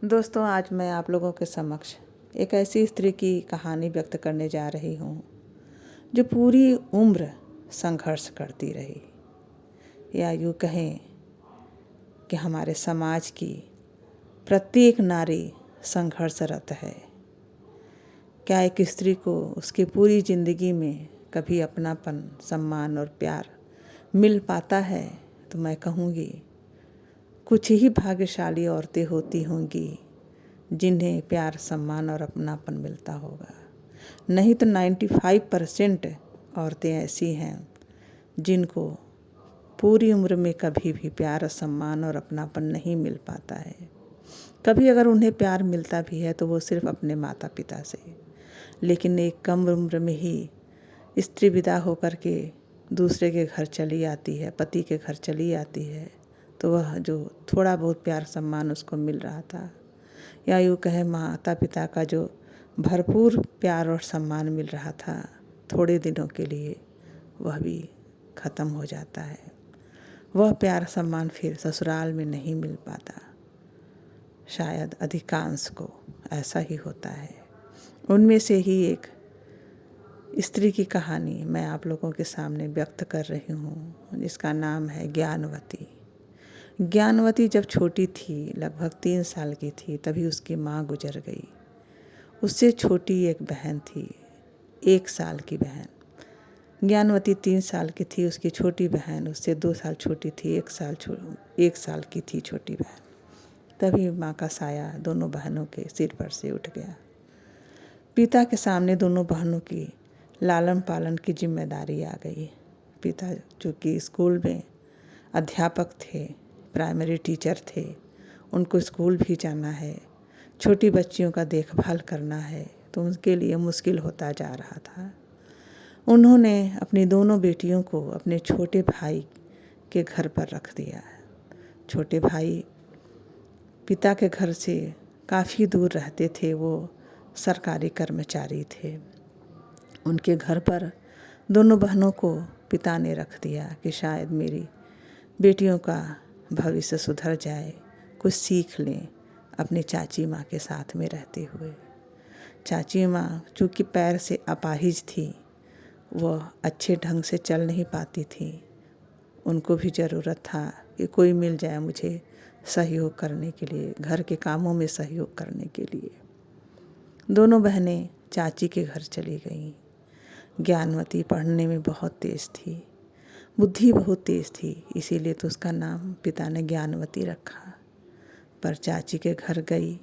दोस्तों, आज मैं आप लोगों के समक्ष एक ऐसी स्त्री की कहानी व्यक्त करने जा रही हूँ जो पूरी उम्र संघर्ष करती रही, या यूँ कहें कि हमारे समाज की प्रत्येक नारी संघर्षरत है। क्या एक स्त्री को उसकी पूरी ज़िंदगी में कभी अपनापन, सम्मान और प्यार मिल पाता है? तो मैं कहूँगी कुछ ही भाग्यशाली औरतें होती होंगी जिन्हें प्यार, सम्मान और अपनापन मिलता होगा। नहीं तो 95% औरतें ऐसी हैं जिनको पूरी उम्र में कभी भी प्यार, सम्मान और अपनापन नहीं मिल पाता है। कभी अगर उन्हें प्यार मिलता भी है तो वो सिर्फ अपने माता पिता से। लेकिन एक कम उम्र में ही स्त्री विदा होकर के दूसरे के घर चली आती है, पति के घर चली आती है, तो वह जो थोड़ा बहुत प्यार, सम्मान उसको मिल रहा था, या यूँ कहें माता पिता का जो भरपूर प्यार और सम्मान मिल रहा था, थोड़े दिनों के लिए वह भी ख़त्म हो जाता है। वह प्यार, सम्मान फिर ससुराल में नहीं मिल पाता। शायद अधिकांश को ऐसा ही होता है। उनमें से ही एक स्त्री की कहानी मैं आप लोगों के सामने व्यक्त कर रही हूँ, जिसका नाम है ज्ञानवती। ज्ञानवती जब छोटी थी, लगभग 3 साल की थी, तभी उसकी माँ गुजर गई। उससे छोटी एक बहन थी, 1 साल की बहन। ज्ञानवती 3 साल की थी, उसकी छोटी बहन उससे 2 साल छोटी थी, 1 साल की थी छोटी बहन। तभी माँ का साया दोनों बहनों के सिर पर से उठ गया। पिता के सामने दोनों बहनों की लालन पालन की जिम्मेदारी आ गई। पिता जो कि स्कूल में अध्यापक थे, प्राइमरी टीचर थे, उनको स्कूल भी जाना है, छोटी बच्चियों का देखभाल करना है, तो उनके लिए मुश्किल होता जा रहा था। उन्होंने अपनी दोनों बेटियों को अपने छोटे भाई के घर पर रख दिया। छोटे भाई पिता के घर से काफ़ी दूर रहते थे, वो सरकारी कर्मचारी थे। उनके घर पर दोनों बहनों को पिता ने रख दिया कि शायद मेरी बेटियों का भविष्य सुधर जाए, कुछ सीख लें अपनी चाची माँ के साथ में रहते हुए। चाची माँ चूँकि पैर से अपाहिज थी, वह अच्छे ढंग से चल नहीं पाती थी। उनको भी ज़रूरत था कि कोई मिल जाए मुझे सहयोग करने के लिए, घर के कामों में सहयोग करने के लिए। दोनों बहनें चाची के घर चली गईं। ज्ञानवती पढ़ने में बहुत तेज़ थी, बुद्धि बहुत तेज़ थी, इसीलिए तो उसका नाम पिता ने ज्ञानवती रखा। पर चाची के घर गई,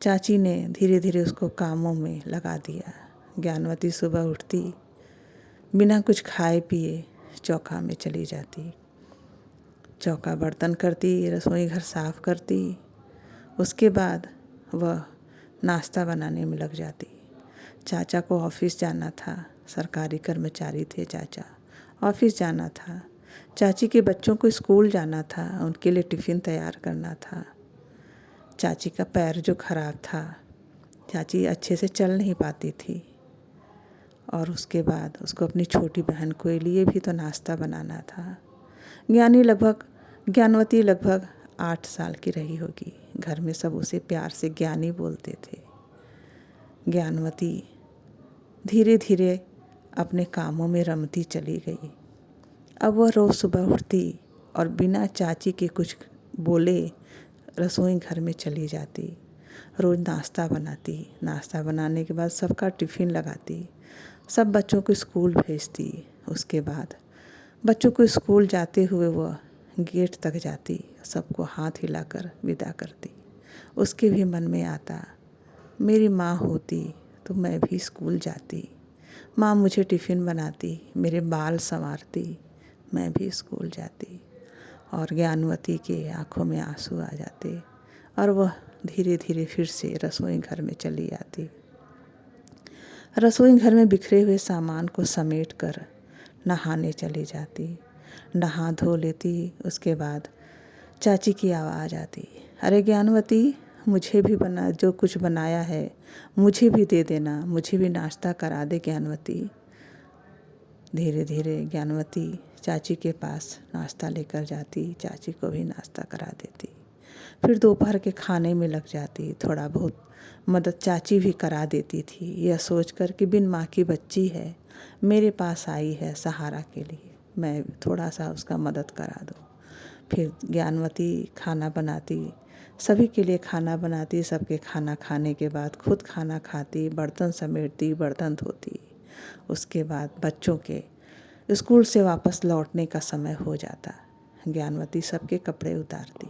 चाची ने धीरे धीरे उसको कामों में लगा दिया। ज्ञानवती सुबह उठती, बिना कुछ खाए पिए चौका में चली जाती, चौका बर्तन करती, रसोई घर साफ करती। उसके बाद वह नाश्ता बनाने में लग जाती। चाचा को ऑफिस जाना था, सरकारी कर्मचारी थे चाचा, ऑफिस जाना था। चाची के बच्चों को स्कूल जाना था, उनके लिए टिफ़िन तैयार करना था। चाची का पैर जो खराब था, चाची अच्छे से चल नहीं पाती थी, और उसके बाद उसको अपनी छोटी बहन के लिए भी तो नाश्ता बनाना था। ज्ञानवती लगभग 8 साल की रही होगी। घर में सब उसे प्यार से ज्ञानी बोलते थे। ज्ञानवती धीरे धीरे अपने कामों में रमती चली गई। अब वह रोज़ सुबह उठती और बिना चाची के कुछ बोले रसोई घर में चली जाती। रोज़ नाश्ता बनाती, नाश्ता बनाने के बाद सबका टिफ़िन लगाती, सब बच्चों को स्कूल भेजती। उसके बाद बच्चों को स्कूल जाते हुए वह गेट तक जाती, सबको हाथ हिलाकर विदा करती। उसके भी मन में आता, मेरी माँ होती तो मैं भी स्कूल जाती, माँ मुझे टिफ़िन बनाती, मेरे बाल संवारती, मैं भी स्कूल जाती। और ज्ञानवती के आँखों में आंसू आ जाते और वह धीरे धीरे फिर से रसोई घर में चली आती। रसोई घर में बिखरे हुए सामान को समेट कर नहाने चली जाती, नहा धो लेती। उसके बाद चाची की आवाज़ आती, अरे ज्ञानवती, मुझे भी जो कुछ बनाया है मुझे भी दे देना, मुझे भी नाश्ता करा दे ज्ञानवती। धीरे धीरे ज्ञानवती चाची के पास नाश्ता लेकर जाती, चाची को भी नाश्ता करा देती। फिर दोपहर के खाने में लग जाती। थोड़ा बहुत मदद चाची भी करा देती थी, यह सोचकर कि बिन माँ की बच्ची है, मेरे पास आई है सहारा के लिए, मैं थोड़ा सा उसका मदद करा दूँ। फिर ज्ञानवती खाना बनाती, सभी के लिए खाना बनाती। सबके खाना खाने के बाद खुद खाना खाती, बर्तन समेटती, बर्तन धोती। उसके बाद बच्चों के स्कूल से वापस लौटने का समय हो जाता। ज्ञानवती सबके कपड़े उतारती,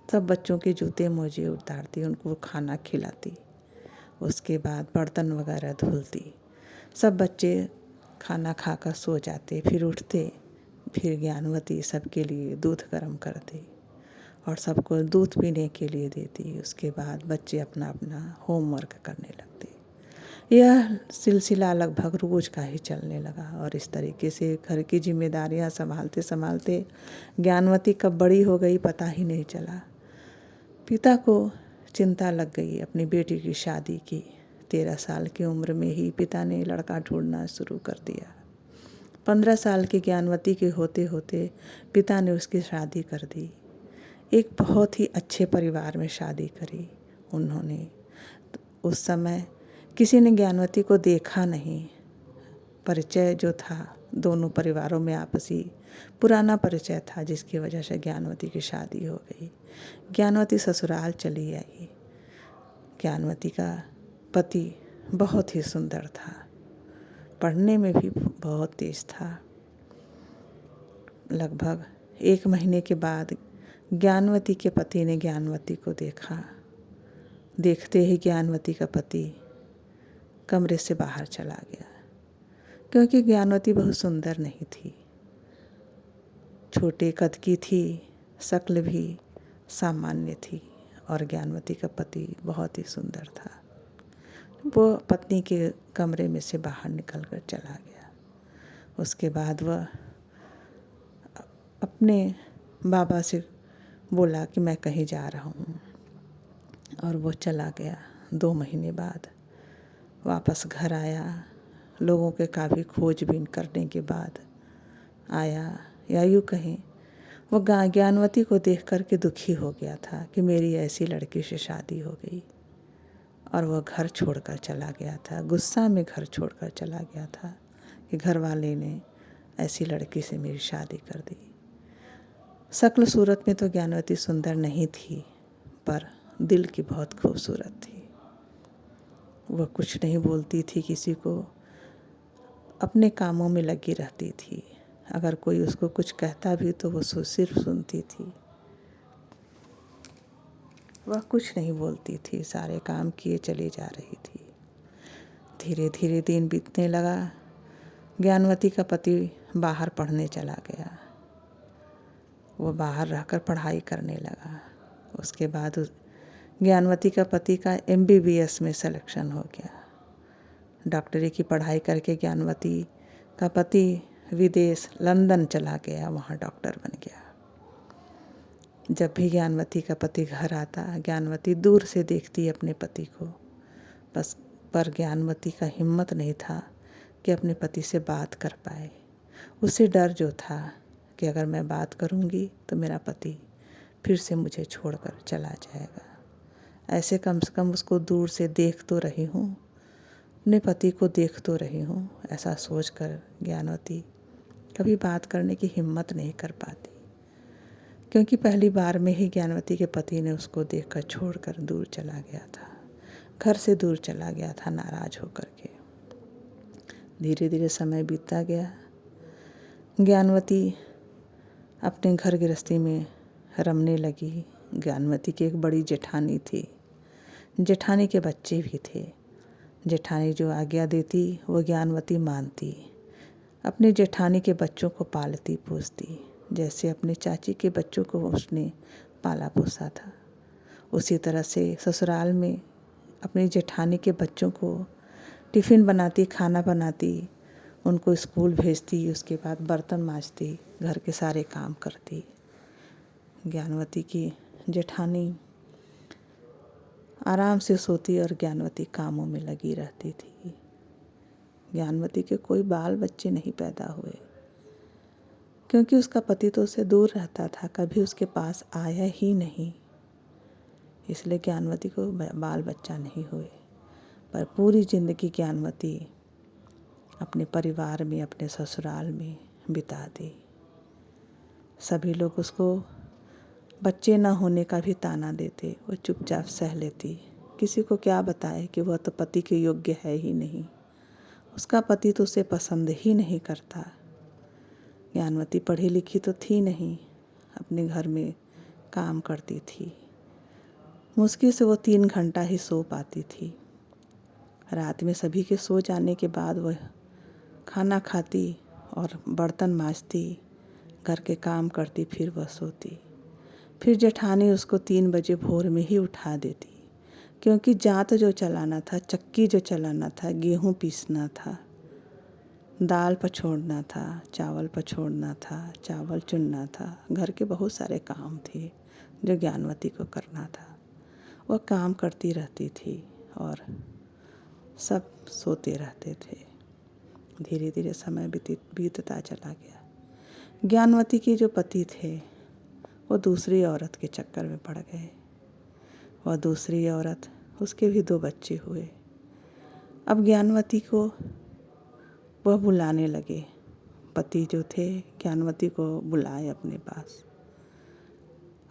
सब बच्चों के जूते मोजे उतारती, उनको खाना खिलाती। उसके बाद बर्तन वगैरह धुलती। सब बच्चे खाना खाकर सो जाते, फिर उठते। फिर ज्ञानवती सबके लिए दूध गर्म करती और सबको दूध पीने के लिए देती। उसके बाद बच्चे अपना अपना होमवर्क करने लगते। यह सिलसिला लगभग रोज का ही चलने लगा और इस तरीके से घर की जिम्मेदारियां संभालते संभालते ज्ञानवती कब बड़ी हो गई पता ही नहीं चला। पिता को चिंता लग गई अपनी बेटी की शादी की। 13 साल की उम्र में ही पिता ने लड़का ढूंढना शुरू कर दिया। 15 साल की ज्ञानवती के होते होते पिता ने उसकी शादी कर दी। एक बहुत ही अच्छे परिवार में शादी करी उन्होंने। उस समय किसी ने ज्ञानवती को देखा नहीं। परिचय जो था दोनों परिवारों में आपसी पुराना परिचय था, जिसकी वजह से ज्ञानवती की शादी हो गई। ज्ञानवती ससुराल चली आई। ज्ञानवती का पति बहुत ही सुंदर था, पढ़ने में भी बहुत तेज था। लगभग 1 महीने के बाद ज्ञानवती के पति ने ज्ञानवती को देखा। देखते ही ज्ञानवती का पति कमरे से बाहर चला गया, क्योंकि ज्ञानवती बहुत सुंदर नहीं थी, छोटे कद की थी, शक्ल भी सामान्य थी और ज्ञानवती का पति बहुत ही सुंदर था। वो पत्नी के कमरे में से बाहर निकल कर चला गया। उसके बाद वह अपने बाबा से बोला कि मैं कहीं जा रहा हूँ, और वो चला गया। 2 महीने बाद वापस घर आया। लोगों के काफ़ी खोजबीन करने के बाद आया, या यूँ कहें वो ज्ञानवती को देख कर के दुखी हो गया था कि मेरी ऐसी लड़की से शादी हो गई, और वह घर छोड़कर चला गया था। गुस्सा में घर छोड़कर चला गया था कि घर वाले ने ऐसी लड़की से मेरी शादी कर दी। शक्ल सूरत में तो ज्ञानवती सुंदर नहीं थी, पर दिल की बहुत खूबसूरत थी। वह कुछ नहीं बोलती थी किसी को, अपने कामों में लगी रहती थी। अगर कोई उसको कुछ कहता भी तो वो सिर्फ सुनती थी, वह कुछ नहीं बोलती थी, सारे काम किए चली जा रही थी। धीरे धीरे दिन बीतने लगा। ज्ञानवती का पति बाहर पढ़ने चला गया। वो बाहर रहकर पढ़ाई करने लगा। उसके बाद ज्ञानवती का पति का MBBS में सिलेक्शन हो गया। डॉक्टरी की पढ़ाई करके ज्ञानवती का पति विदेश लंदन चला गया, वहाँ डॉक्टर बन गया। जब भी ज्ञानवती का पति घर आता, ज्ञानवती दूर से देखती अपने पति को, बस पर ज्ञानवती का हिम्मत नहीं था कि अपने पति से बात कर पाए। उसे डर जो था कि अगर मैं बात करूँगी तो मेरा पति फिर से मुझे छोड़कर चला जाएगा। ऐसे कम से कम उसको दूर से देख तो रही हूँ, अपने पति को देख तो रही हूँ, ऐसा सोचकर ज्ञानवती कभी बात करने की हिम्मत नहीं कर पाती, क्योंकि पहली बार में ही ज्ञानवती के पति ने उसको देखकर छोड़कर दूर चला गया था, घर से दूर चला गया था नाराज होकर के। धीरे धीरे समय बीतता गया। ज्ञानवती अपने घर गृहस्थी में रमने लगी। ज्ञानवती की एक बड़ी जेठानी थी, जेठानी के बच्चे भी थे। जेठानी जो आज्ञा देती वो ज्ञानवती मानती। अपने जेठानी के बच्चों को पालती पोसती, जैसे अपने चाची के बच्चों को उसने पाला पोसा था। उसी तरह से ससुराल में अपनी जेठानी के बच्चों को टिफ़िन बनाती, खाना बनाती, उनको स्कूल भेजती, उसके बाद बर्तन मांजती, घर के सारे काम करती। ज्ञानवती की जेठानी आराम से सोती और ज्ञानवती कामों में लगी रहती थी। ज्ञानवती के कोई बाल बच्चे नहीं पैदा हुए, क्योंकि उसका पति तो उससे दूर रहता था, कभी उसके पास आया ही नहीं। इसलिए ज्ञानवती को बाल बच्चा नहीं हुए, पर पूरी ज़िंदगी ज्ञानवती अपने परिवार में, अपने ससुराल में बिता दी। सभी लोग उसको बच्चे न होने का भी ताना देते, वो चुपचाप सह लेती। किसी को क्या बताए कि वह तो पति के योग्य है ही नहीं, उसका पति तो उसे पसंद ही नहीं करता। ज्ञानवती पढ़ी लिखी तो थी नहीं, अपने घर में काम करती थी। मुश्किल से वो 3 घंटा ही सो पाती थी। रात में सभी के सो जाने के बाद वह खाना खाती और बर्तन मांजती, घर के काम करती, फिर वह सोती। फिर जेठानी उसको 3 बजे भोर में ही उठा देती, क्योंकि जाँत जो चलाना था, चक्की जो चलाना था, गेहूँ पीसना था, दाल पछोड़ना था, चावल पछोड़ना था, चावल चुनना था, घर के बहुत सारे काम थे जो ज्ञानवती को करना था। वह काम करती रहती थी और सब सोते रहते थे। धीरे धीरे समय बीतता चला गया। ज्ञानवती के जो पति थे वो दूसरी औरत के चक्कर में पड़ गए। वह दूसरी औरत, उसके भी 2 बच्चे हुए। अब ज्ञानवती को वह बुलाने लगे। पति जो थे ज्ञानवती को बुलाए अपने पास।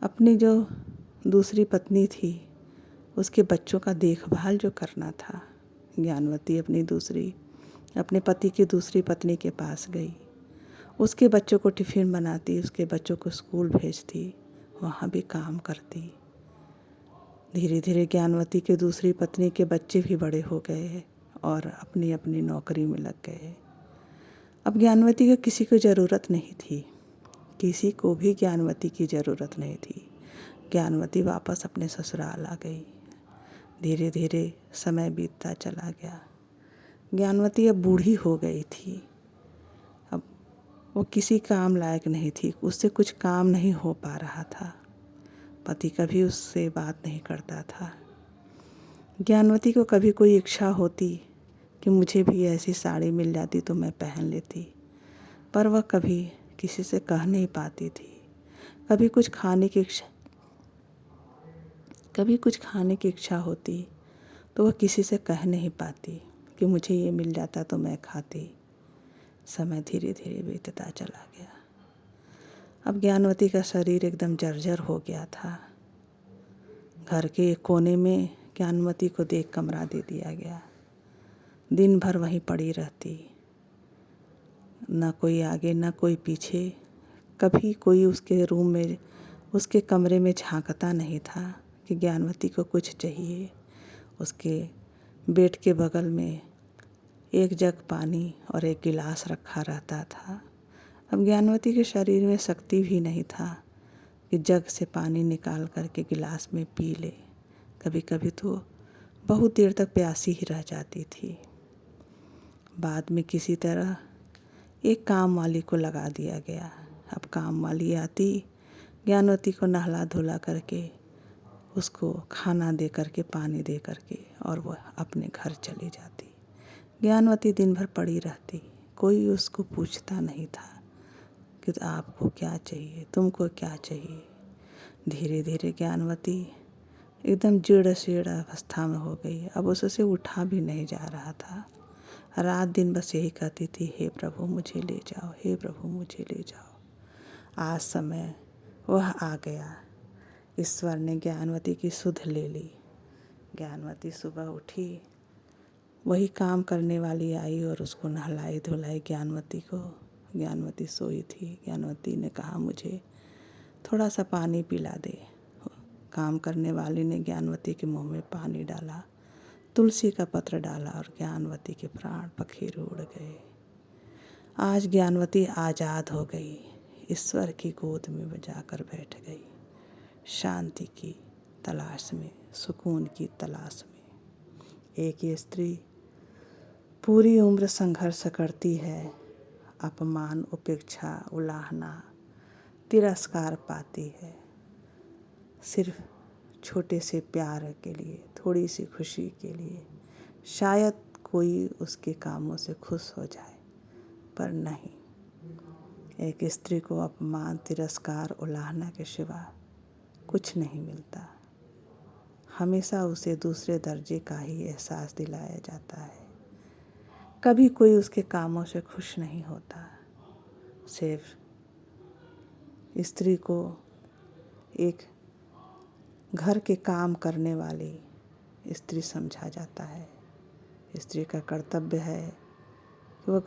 अपनी जो दूसरी पत्नी थी उसके बच्चों का देखभाल जो करना था, ज्ञानवती अपने पति की दूसरी पत्नी के पास गई। उसके बच्चों को टिफ़िन बनाती, उसके बच्चों को स्कूल भेजती, वहाँ भी काम करती। धीरे धीरे ज्ञानवती के दूसरी पत्नी के बच्चे भी बड़े हो गए और अपनी अपनी नौकरी में लग गए। अब ज्ञानवती को किसी को ज़रूरत नहीं थी, किसी को भी ज्ञानवती की ज़रूरत नहीं थी। ज्ञानवती वापस अपने ससुराल आ गई। धीरे धीरे समय बीतता चला गया। ज्ञानवती अब बूढ़ी हो गई थी। अब वो किसी काम लायक नहीं थी, उससे कुछ काम नहीं हो पा रहा था। पति कभी उससे बात नहीं करता था। ज्ञानवती को कभी कोई इच्छा होती कि मुझे भी ऐसी साड़ी मिल जाती तो मैं पहन लेती, पर वह कभी किसी से कह नहीं पाती थी। कभी कुछ खाने की इच्छा होती तो वह किसी से कह नहीं पाती कि मुझे ये मिल जाता तो मैं खाती। समय धीरे धीरे बीतता चला गया। अब ज्ञानवती का शरीर एकदम जर्जर हो गया था। घर के एक कोने में ज्ञानवती को देख कमरा दे दिया गया। दिन भर वहीं पड़ी रहती, न कोई आगे न कोई पीछे। कभी कोई उसके रूम में, उसके कमरे में झांकता नहीं था कि ज्ञानवती को कुछ चाहिए। उसके बेड के बगल में एक जग पानी और एक गिलास रखा रहता था। अब ज्ञानवती के शरीर में शक्ति भी नहीं था कि जग से पानी निकाल करके गिलास में पी ले। कभी कभी तो बहुत देर तक प्यासी ही रह जाती थी। बाद में किसी तरह एक काम वाली को लगा दिया गया। अब काम वाली आती, ज्ञानवती को नहला धुला करके, उसको खाना दे करके, पानी दे करके, और वह अपने घर चली जाती। ज्ञानवती दिन भर पड़ी रहती। कोई उसको पूछता नहीं था कि आपको क्या चाहिए, तुमको क्या चाहिए। धीरे धीरे ज्ञानवती एकदम जीर्ण शीर्ण अवस्था में हो गई। अब उससे उठा भी नहीं जा रहा था। रात दिन बस यही कहती थी, हे प्रभु मुझे ले जाओ, हे प्रभु मुझे ले जाओ। आज समय वह आ गया। ईश्वर ने ज्ञानवती की सुध ले ली। ज्ञानवती सुबह उठी, वही काम करने वाली आई और उसको नहलाई धुलाई ज्ञानवती को। ज्ञानवती सोई थी। ज्ञानवती ने कहा, मुझे थोड़ा सा पानी पिला दे। काम करने वाली ने ज्ञानवती के मुंह में पानी डाला, तुलसी का पत्र डाला और ज्ञानवती के प्राण पखेरु उड़ गए। आज ज्ञानवती आज़ाद हो गई, ईश्वर की गोद में जाकर बैठ गई, शांति की तलाश में, सुकून की तलाश में। एक ये स्त्री पूरी उम्र संघर्ष करती है, अपमान, उपेक्षा, उलाहना, तिरस्कार पाती है, सिर्फ छोटे से प्यार के लिए, थोड़ी सी खुशी के लिए। शायद कोई उसके कामों से खुश हो जाए, पर नहीं। एक स्त्री को अपमान, तिरस्कार, उलाहना के सिवा कुछ नहीं मिलता। हमेशा उसे दूसरे दर्जे का ही एहसास दिलाया जाता है। कभी कोई उसके कामों से खुश नहीं होता। सिर्फ स्त्री को एक घर के काम करने वाली स्त्री समझा जाता है। स्त्री का कर्तव्य है कि वो